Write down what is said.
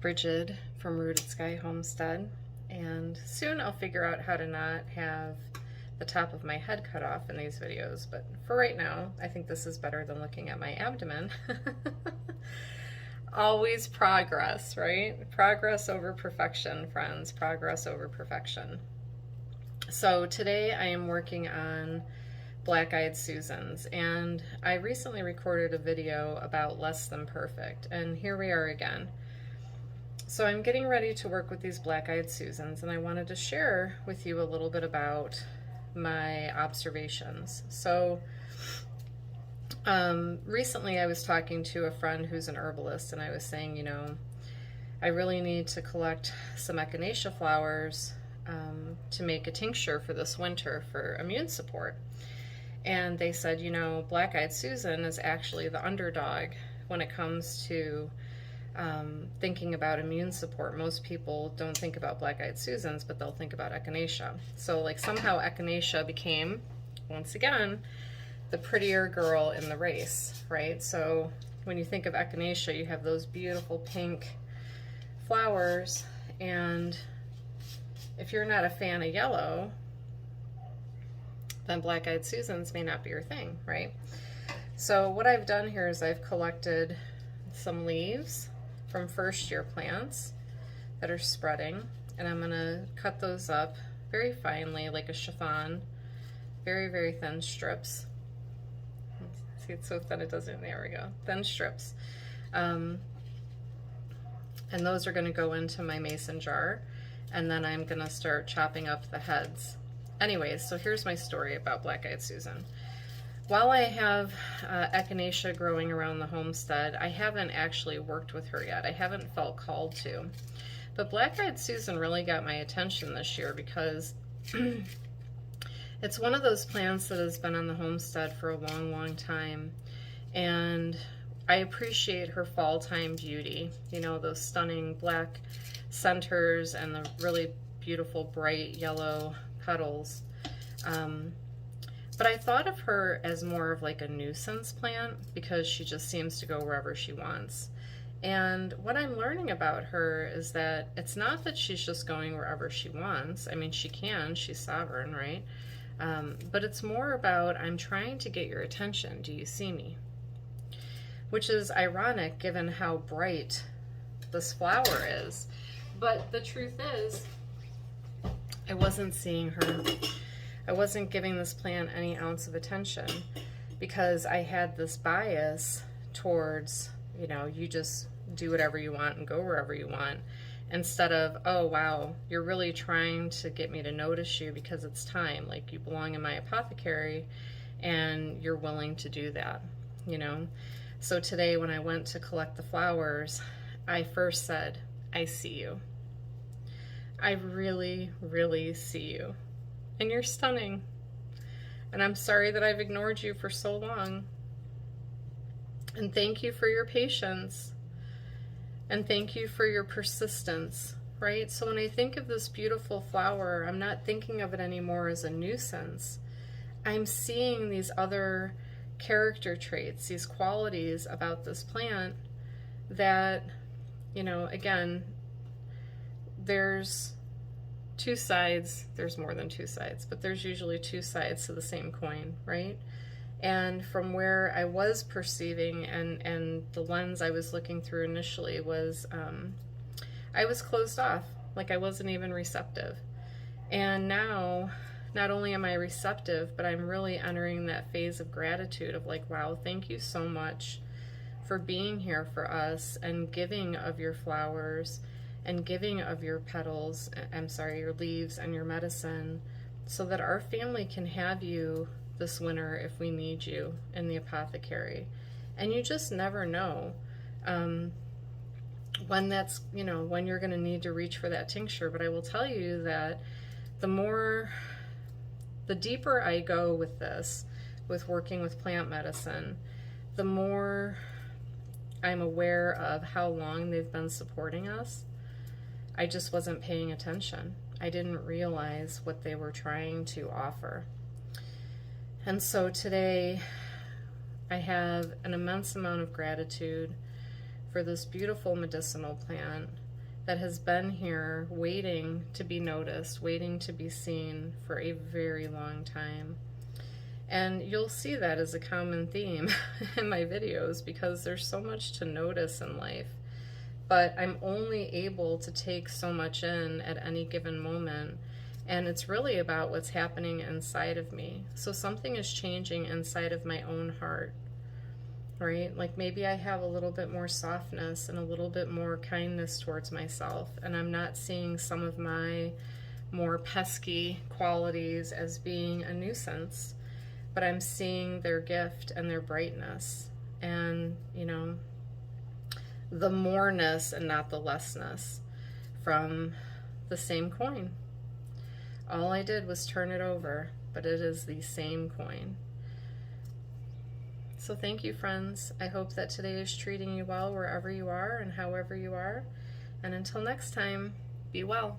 Brigid from Rooted Sky Homestead, and soon I'll figure out how to not have the top of my head cut off in these videos, but for right now, I think this is better than looking at my abdomen. Always progress, right? Progress over perfection, friends. Progress over perfection. So today I am working on Black-Eyed Susans, and I recently recorded a video about less than perfect, and here we are again. So I'm getting ready to work with these Black-Eyed Susans, and I wanted to share with you a little bit about my observations. So recently I was talking to a friend who's an herbalist, and I was saying, you know, I really need to collect some echinacea flowers to make a tincture for this winter for immune support. And they said, you know, Black-Eyed Susan is actually the underdog when it comes to thinking about immune support. Most people don't think about Black-Eyed Susans, but they'll think about echinacea. So like somehow echinacea became, once again, the prettier girl in the race, right? So when you think of echinacea, you have those beautiful pink flowers, and if you're not a fan of yellow, then Black-Eyed Susans may not be your thing, right? So what I've done here is I've collected some leaves from first year plants that are spreading, and I'm gonna cut those up very finely like a chiffon, very, very thin strips. See, it's so thin it doesn't, there we go, thin strips. And those are gonna go into my mason jar, and then I'm gonna start chopping up the heads. Anyways, so here's my story about Black-Eyed Susan. While I have echinacea growing around the homestead, I haven't actually worked with her yet. I haven't felt called to. But Black-Eyed Susan really got my attention this year because it's one of those plants that has been on the homestead for a long, long time. And I appreciate her fall time beauty. You know, those stunning black centers and the really beautiful bright yellow petals. But I thought of her as more of like a nuisance plant because she just seems to go wherever she wants. And what I'm learning about her is that it's not that she's just going wherever she wants. I mean, she can, she's sovereign, right? But it's more about, I'm trying to get your attention. Do you see me? Which is ironic given how bright this flower is. But the truth is, I wasn't seeing her. I wasn't giving this plant any ounce of attention because I had this bias towards, you know, you just do whatever you want and go wherever you want, instead of, oh wow, you're really trying to get me to notice you because it's time, like you belong in my apothecary and you're willing to do that, you know. So today when I went to collect the flowers, I first said, I see you. I really, really see you. And you're stunning. And I'm sorry that I've ignored you for so long. And thank you for your patience. And thank you for your persistence, right? So when I think of this beautiful flower, I'm not thinking of it anymore as a nuisance. I'm seeing these other character traits, these qualities about this plant that, you know, again, there's two sides, there's more than two sides, but there's usually two sides to the same coin, right? And from where I was perceiving and the lens I was looking through initially was, I was closed off, like I wasn't even receptive. And now, not only am I receptive, but I'm really entering that phase of gratitude of like, wow, thank you so much for being here for us and giving of your flowers and giving of your petals, I'm sorry, your leaves and your medicine, so that our family can have you this winter if we need you in the apothecary. And you just never know when that's, you know, when you're going to need to reach for that tincture. But I will tell you that the deeper I go with this, with working with plant medicine, the more I'm aware of how long they've been supporting us. I just wasn't paying attention. I didn't realize what they were trying to offer. And so today I have an immense amount of gratitude for this beautiful medicinal plant that has been here waiting to be noticed, waiting to be seen for a very long time. And you'll see that as a common theme in my videos because there's so much to notice in life. But I'm only able to take so much in at any given moment. And it's really about what's happening inside of me. So something is changing inside of my own heart, right? Like maybe I have a little bit more softness and a little bit more kindness towards myself. And I'm not seeing some of my more pesky qualities as being a nuisance, but I'm seeing their gift and their brightness. And, you know, the moreness and not the lessness from the same coin. All I did was turn it over, but it is the same coin. So thank you, friends. I hope that today is treating you well wherever you are and however you are. And until next time, be well.